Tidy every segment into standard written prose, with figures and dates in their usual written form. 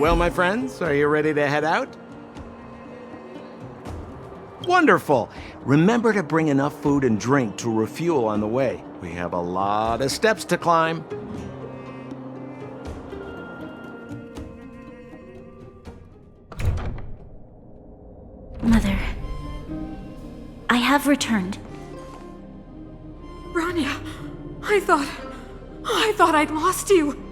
Well, my friends, are you ready to head out? Wonderful! Remember to bring enough food and drink to refuel on the way. We have a lot of steps to climb. Mother, I have returned. Bronya, I thought I'd lost you.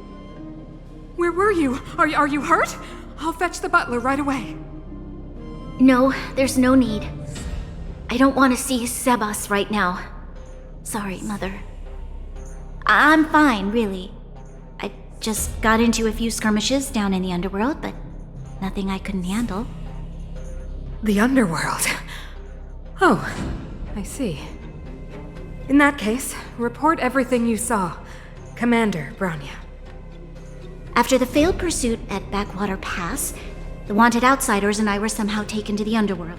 Where were you? Are you hurt? I'll fetch the butler right away. No, there's no need. I don't want to see Sebas right now. Sorry, Mother. I'm fine, really. I just got into a few skirmishes down in the underworld, but nothing I couldn't handle. The underworld? Oh, I see. In that case, report everything you saw. Commander Bronya. After the failed pursuit at Backwater Pass, the wanted outsiders and I were somehow taken to the underworld.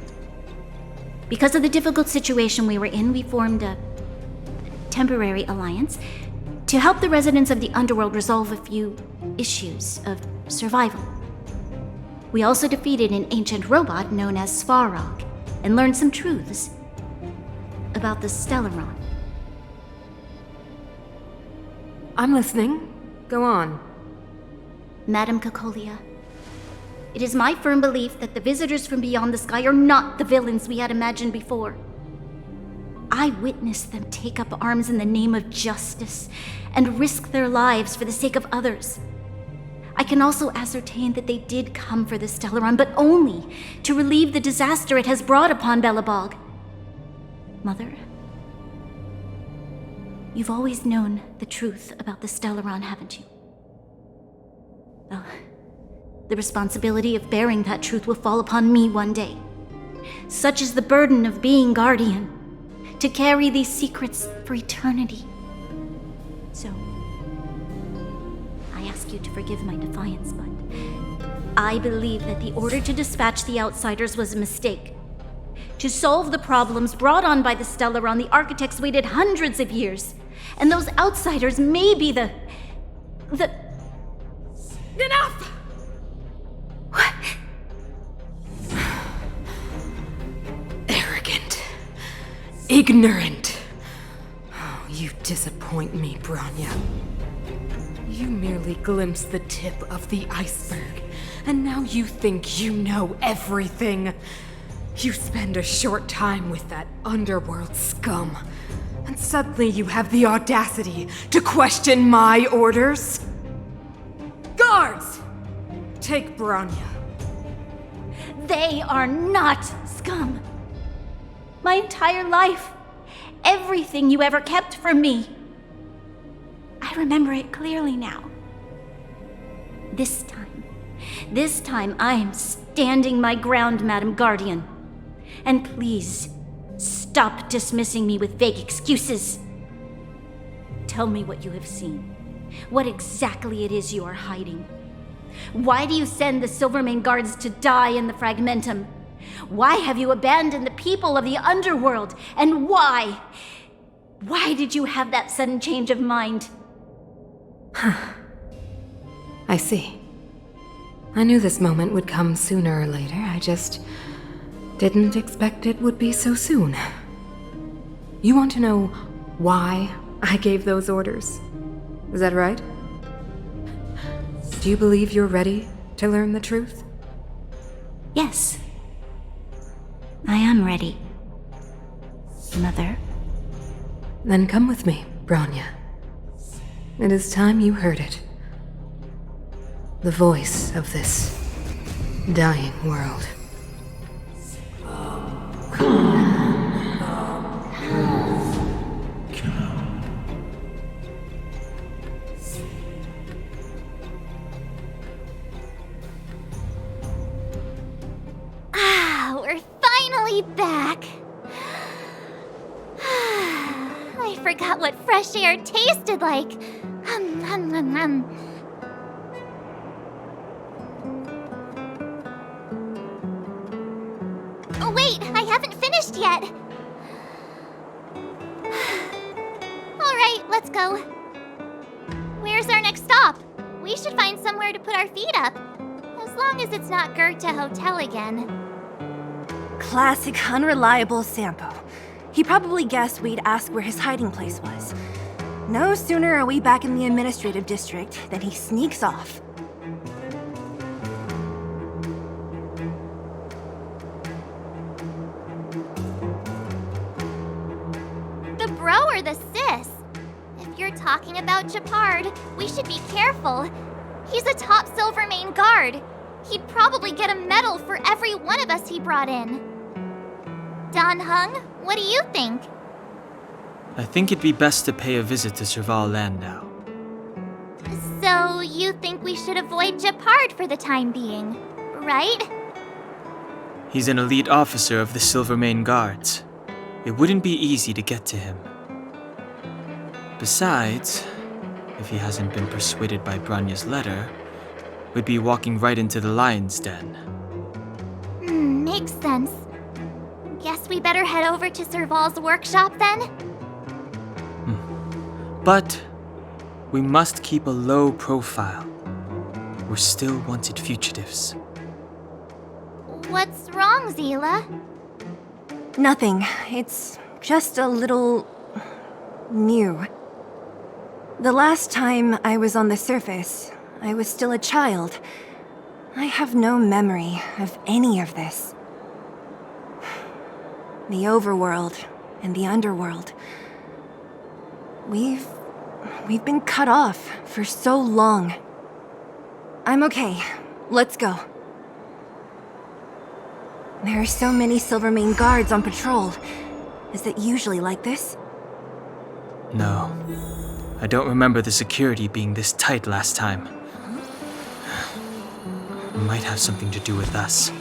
Because of the difficult situation we were in, we formed a temporary alliance to help the residents of the underworld resolve a few issues of survival. We also defeated an ancient robot known as Svarog and learned some truths about the Stellaron. I'm listening. Go on. Madam Cocolia, it is my firm belief that the visitors from beyond the sky are not the villains we had imagined before. I witnessed them take up arms in the name of justice and risk their lives for the sake of others. I can also ascertain that they did come for the Stellaron, but only to relieve the disaster it has brought upon Belobog. Mother, you've always known the truth about the Stellaron, haven't you? Well, the responsibility of bearing that truth will fall upon me one day. Such is the burden of being guardian, to carry these secrets for eternity. So, I ask you to forgive my defiance, but I believe that the order to dispatch the outsiders was a mistake. To solve the problems brought on by the Stellaron, the architects waited hundreds of years, and those outsiders may be the... Enough! What? Arrogant. Ignorant. Oh, you disappoint me, Bronya. You merely glimpsed the tip of the iceberg, and now you think you know everything. You spend a short time with that underworld scum, and suddenly you have the audacity to question my orders? Guards! Take Bronya. They are not scum. My entire life, everything you ever kept from me. I remember it clearly now. This time I am standing my ground, Madam Guardian. And please, stop dismissing me with vague excuses. Tell me what you have seen. What exactly it is you are hiding. Why do you send the Silvermane guards to die in the Fragmentum? Why have you abandoned the people of the underworld? And why? Why did you have that sudden change of mind? I see. I knew this moment would come sooner or later. I just didn't expect it would be so soon. You want to know why I gave those orders? Is that right? Do you believe you're ready to learn the truth? Yes. I am ready. Mother. Then come with me, Bronya. It is time you heard it. The voice of this dying world. We're finally back. I forgot what fresh air tasted like. Oh, wait, I haven't finished yet. All right, let's go. Where's our next stop? We should find somewhere to put our feet up. As long as it's not Goethe Hotel again. Classic unreliable Sampo. He probably guessed we'd ask where his hiding place was. No sooner are we back in the administrative district than he sneaks off. The bro or the sis? If you're talking about Japard, we should be careful. He's a top Silvermane guard. He'd probably get a medal for every one of us he brought in. Don Hung, what do you think? I think it'd be best to pay a visit to Serval land now. So, you think we should avoid Japard for the time being, right? He's an elite officer of the Silvermane Guards. It wouldn't be easy to get to him. Besides, if he hasn't been persuaded by Bronya's letter, we'd be walking right into the lion's den. Makes sense. Guess we better head over to Serval's workshop then? But we must keep a low profile. We're still wanted fugitives. What's wrong, Zila? Nothing. It's just a little... new. The last time I was on the surface, I was still a child. I have no memory of any of this. The overworld and the underworld. We've been cut off for so long. I'm okay. Let's go. There are so many Silvermane guards on patrol. Is it usually like this? No. I don't remember the security being this tight last time. It might have something to do with us.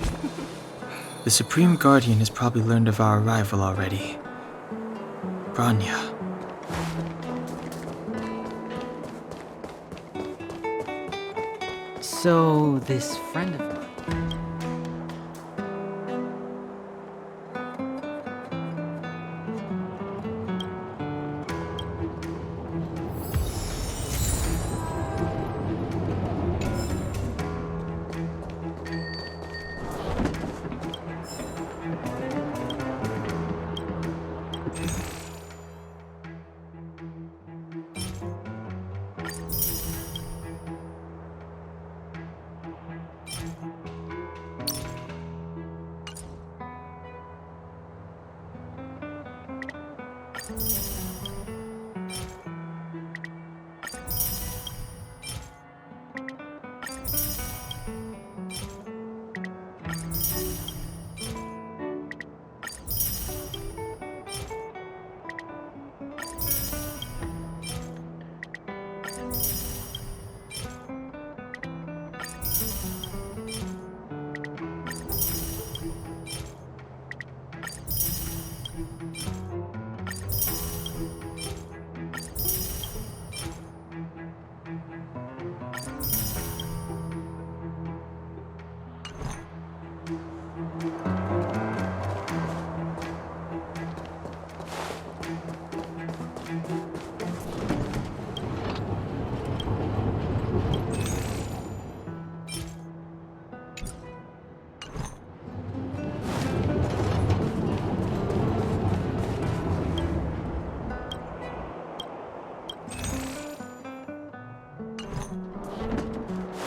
The Supreme Guardian has probably learned of our arrival already. Bronya. So, this friend of mine.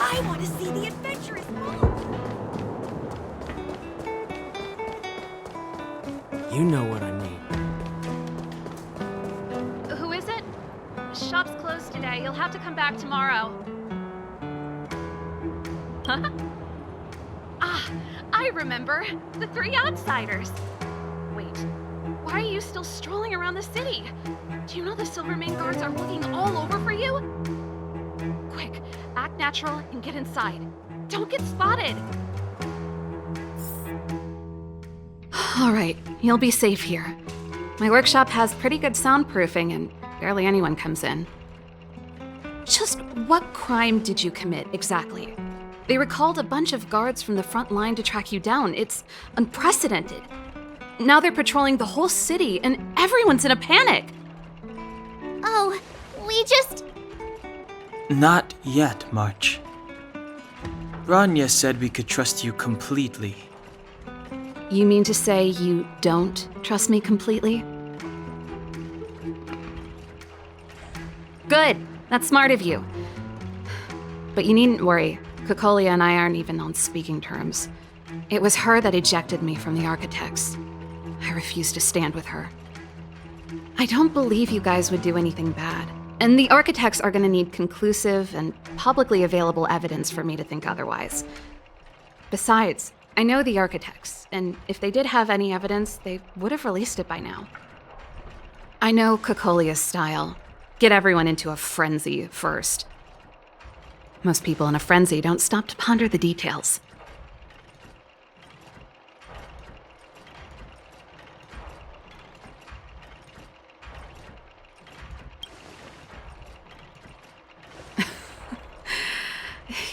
I want to see the adventurous mode! You know what I mean. Who is it? Shop's closed today. You'll have to come back tomorrow. Huh? Ah, I remember. The three outsiders. Wait, why are you still strolling around the city? Do you know the Silvermane guards are looking all over for you? Quick, act natural and get inside. Don't get spotted. All right, you'll be safe here. My workshop has pretty good soundproofing and barely anyone comes in. Just what crime did you commit exactly? They recalled a bunch of guards from the front line to track you down. It's unprecedented. Now they're patrolling the whole city and everyone's in a panic. Oh, we just... Not yet, March. Bronya said we could trust you completely. You mean to say you don't trust me completely? Good. That's smart of you. But you needn't worry. Kokolia and I aren't even on speaking terms. It was her that ejected me from the Architects. I refused to stand with her. I don't believe you guys would do anything bad. And the Architects are gonna need conclusive and publicly available evidence for me to think otherwise. Besides, I know the Architects, and if they did have any evidence, they would have released it by now. I know Kokolia's style. Get everyone into a frenzy first. Most people in a frenzy don't stop to ponder the details.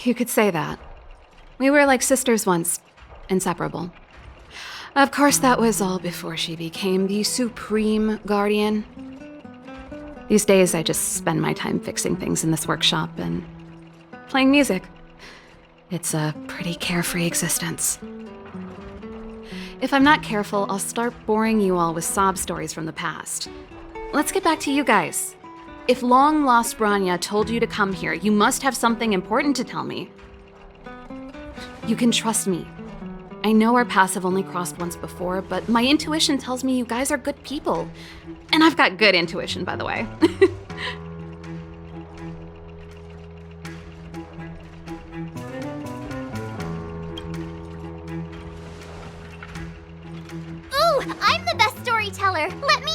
You could say that. We were like sisters once, inseparable. Of course, that was all before she became the Supreme Guardian. These days, I just spend my time fixing things in this workshop and playing music. It's a pretty carefree existence. If I'm not careful, I'll start boring you all with sob stories from the past. Let's get back to you guys. If long-lost Bronya told you to come here, you must have something important to tell me. You can trust me. I know our paths have only crossed once before, but my intuition tells me you guys are good people. And I've got good intuition, by the way. Ooh, I'm the best storyteller! Let me!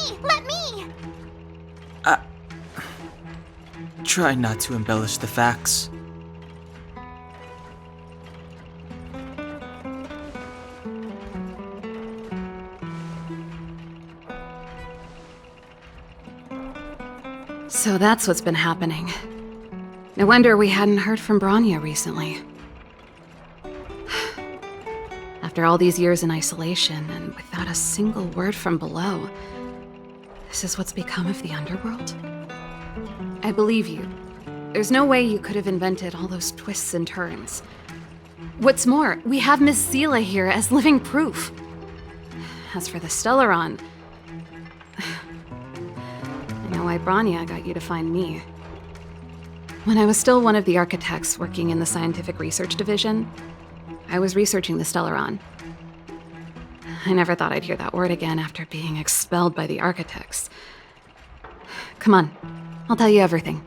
Try not to embellish the facts. So that's what's been happening. No wonder we hadn't heard from Bronya recently. After all these years in isolation and without a single word from below, this is what's become of the underworld? I believe you. There's no way you could have invented all those twists and turns. What's more, we have Miss Seela here as living proof. As for the Stellaron, I know why Bronya got you to find me. When I was still one of the Architects working in the Scientific Research Division, I was researching the Stellaron. I never thought I'd hear that word again after being expelled by the Architects. Come on, I'll tell you everything.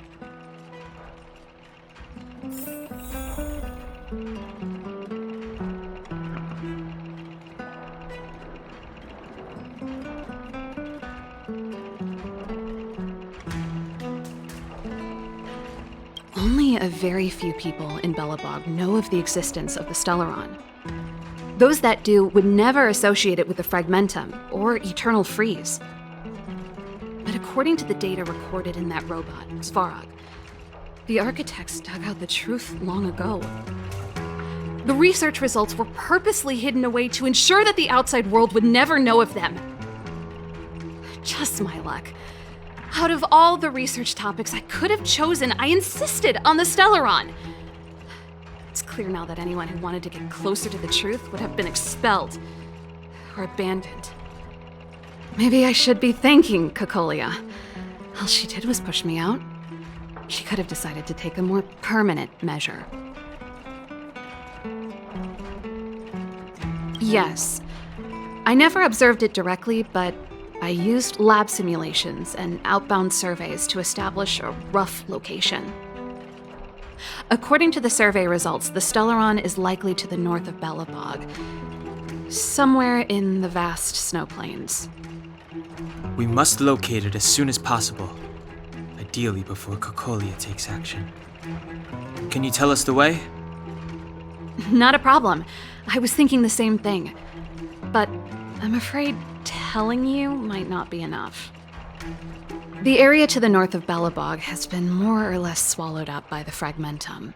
Only a very few people in Belobog know of the existence of the Stellaron. Those that do would never associate it with the Fragmentum or Eternal Freeze. But according to the data recorded in that robot, Svarog, the Architects dug out the truth long ago. The research results were purposely hidden away to ensure that the outside world would never know of them. Just my luck. Out of all the research topics I could have chosen, I insisted on the Stellaron. It's clear now that anyone who wanted to get closer to the truth would have been expelled or abandoned. Maybe I should be thanking Kokolia. All she did was push me out. She could have decided to take a more permanent measure. Yes, I never observed it directly, but I used lab simulations and outbound surveys to establish a rough location. According to the survey results, the Stellaron is likely to the north of Belobog, somewhere in the vast snow plains. We must locate it as soon as possible, ideally before Kokolia takes action. Can you tell us the way? Not a problem. I was thinking the same thing. But I'm afraid telling you might not be enough. The area to the north of Belobog has been more or less swallowed up by the Fragmentum.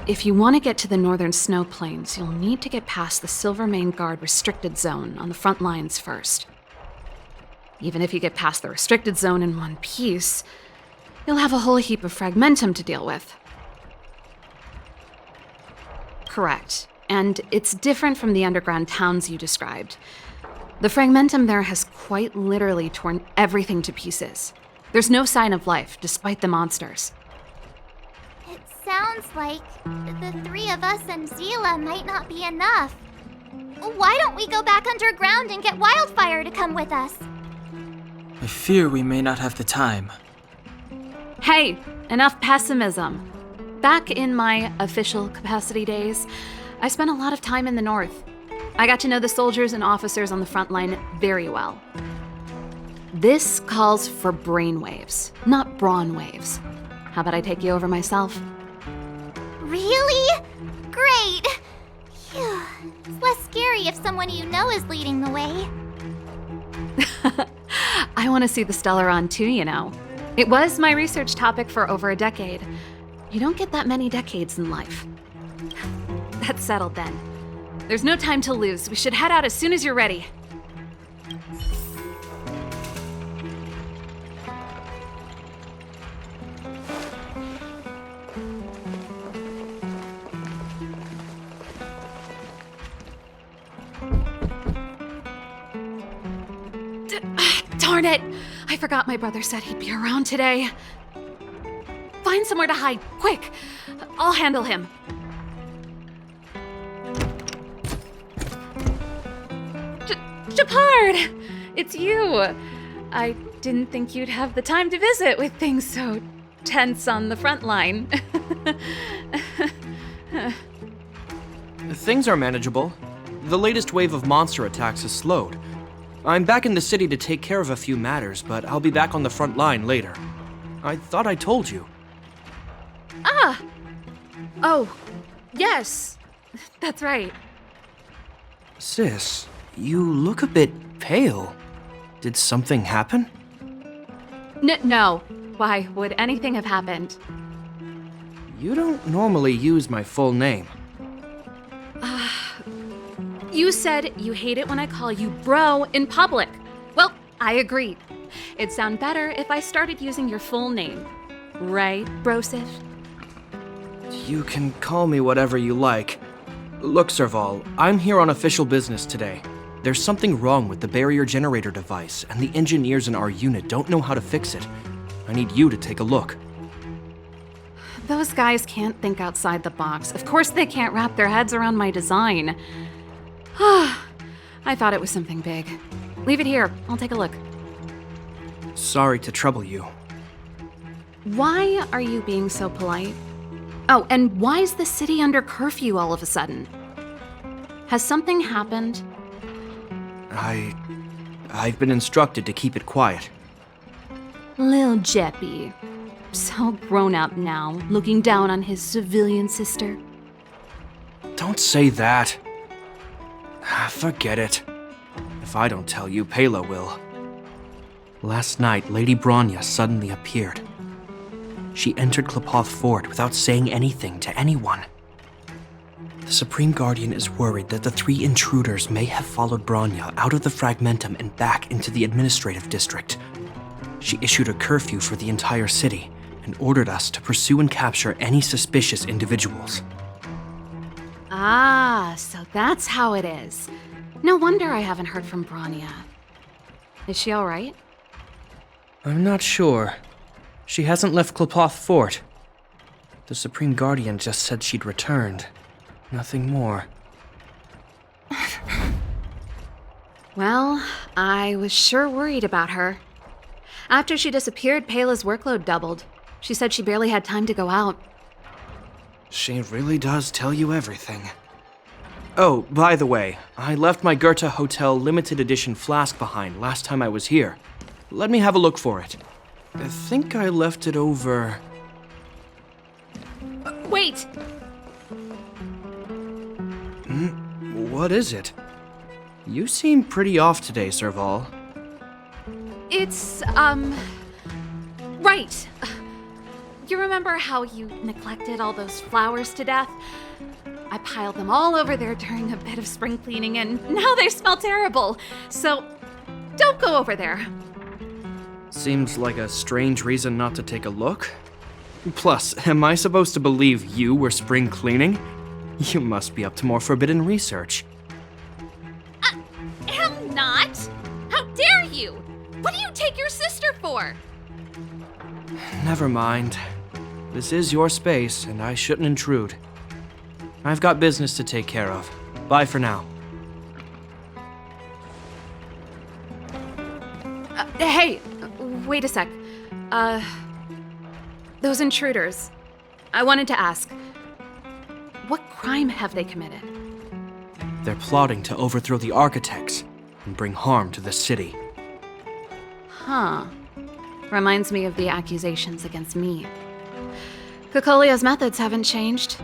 If you want to get to the northern snow plains, you'll need to get past the Silvermane Guard restricted zone on the front lines first. Even if you get past the restricted zone in one piece, you'll have a whole heap of Fragmentum to deal with. correct, and it's different from the underground towns you described. The fragmentum there has quite literally torn everything to pieces. There's no sign of life, despite the monsters. It sounds like the three of us and Zila might not be enough. Why don't we go back underground and get Wildfire to come with us? I fear we may not have the time. Hey, enough pessimism. Back in my official capacity days, I spent a lot of time in the north. I got to know the soldiers and officers on the front line very well. This calls for brainwaves, not brawn waves. How about I take you over myself? Really? Great! Phew. It's less scary if someone you know is leading the way. I want to see the Stellaron too, you know. It was my research topic for over a decade. You don't get that many decades in life. That's settled then. There's no time to lose. We should head out as soon as you're ready. Darn it! I forgot my brother said he'd be around today. Find somewhere to hide, quick! I'll handle him. Shepard! It's you! I didn't think you'd have the time to visit with things so tense on the front line. Things are manageable. The latest wave of monster attacks has slowed. I'm back in the city to take care of a few matters, but I'll be back on the front line later. I thought I told you. Ah! Oh, yes. That's right. Sis, you look a bit pale. Did something happen? No. Why would anything have happened? You don't normally use my full name. You said you hate it when I call you bro in public. Well, I agreed. It'd sound better if I started using your full name. Right, Brosif? You can call me whatever you like. Look, Serval, I'm here on official business today. There's something wrong with the barrier generator device, and the engineers in our unit don't know how to fix it. I need you to take a look. Those guys can't think outside the box. Of course they can't wrap their heads around my design. I thought it was something big. Leave it here. I'll take a look. Sorry to trouble you. Why are you being so polite? Oh, and why is the city under curfew all of a sudden? Has something happened? I've been instructed to keep it quiet. Lil Jeppy. So grown up now, looking down on his civilian sister. Don't say that. Forget it. If I don't tell you, Pela will. Last night, Lady Bronya suddenly appeared. She entered Klepoth Fort without saying anything to anyone. The Supreme Guardian is worried that the three intruders may have followed Bronya out of the Fragmentum and back into the administrative district. She issued a curfew for the entire city and ordered us to pursue and capture any suspicious individuals. Ah, so that's how it is. No wonder I haven't heard from Bronya. Is she all right? I'm not sure. She hasn't left Klepoth Fort. The Supreme Guardian just said she'd returned. Nothing more. Well, I was sure worried about her. After she disappeared, Pela's workload doubled. She said she barely had time to go out. She really does tell you everything. Oh, by the way, I left my Goethe Hotel limited edition flask behind last time I was here. Let me have a look for it. I think I left it over... Wait! What is it? You seem pretty off today, Serval. It's, right. You remember how you neglected all those flowers to death? I piled them all over there during a bit of spring cleaning, and now they smell terrible. So, don't go over there. Seems like a strange reason not to take a look. Plus, am I supposed to believe you were spring cleaning? You must be up to more forbidden research. Am not! How dare you! What do you take your sister for? Never mind. This is your space, and I shouldn't intrude. I've got business to take care of. Bye for now. Hey, wait a sec. Those intruders. I wanted to ask, what crime have they committed? They're plotting to overthrow the architects and bring harm to the city. Huh. Reminds me of the accusations against me. Kokolia's methods haven't changed.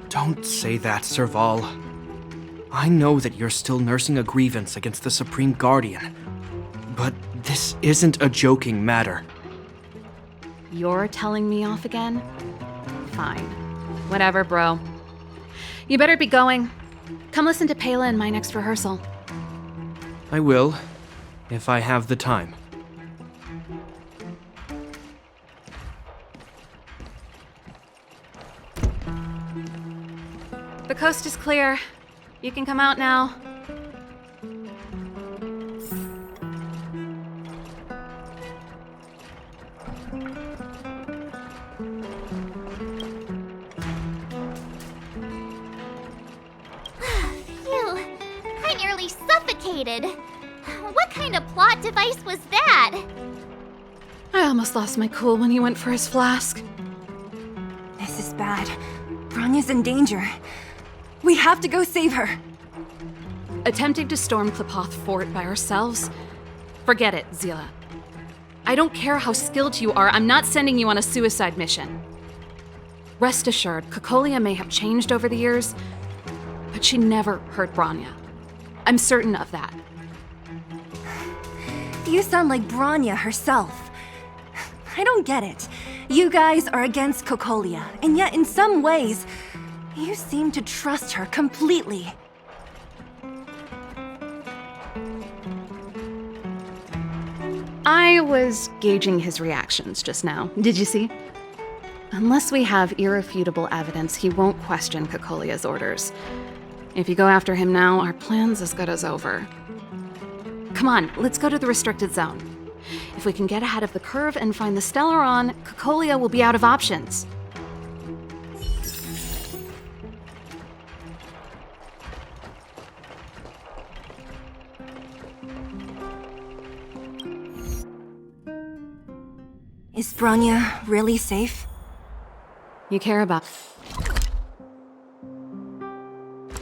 Don't say that, Serval. I know that you're still nursing a grievance against the Supreme Guardian, but this isn't a joking matter. You're telling me off again? Fine. Whatever, bro. You better be going. Come listen to Pela in my next rehearsal. I will, if I have the time. The coast is clear. You can come out now. Phew, I nearly suffocated. What kind of plot device was that? I almost lost my cool when he went for his flask. This is bad. Bronya's in danger. We have to go save her. Attempting to storm Klipoth Fort by ourselves? Forget it, Zila. I don't care how skilled you are, I'm not sending you on a suicide mission. Rest assured, Kokolia may have changed over the years, but she never hurt Bronya. I'm certain of that. You sound like Bronya herself. I don't get it. You guys are against Kokolia, and yet in some ways, you seem to trust her completely. I was gauging his reactions just now. Did you see? Unless we have irrefutable evidence, he won't question Kokolia's orders. If you go after him now, our plan's as good as over. Come on, let's go to the restricted zone. If we can get ahead of the curve and find the Stellaron, Kokolia will be out of options. Is Bronya really safe? You care about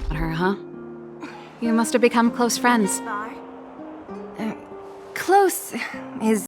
her, huh? You must have become close friends. Close is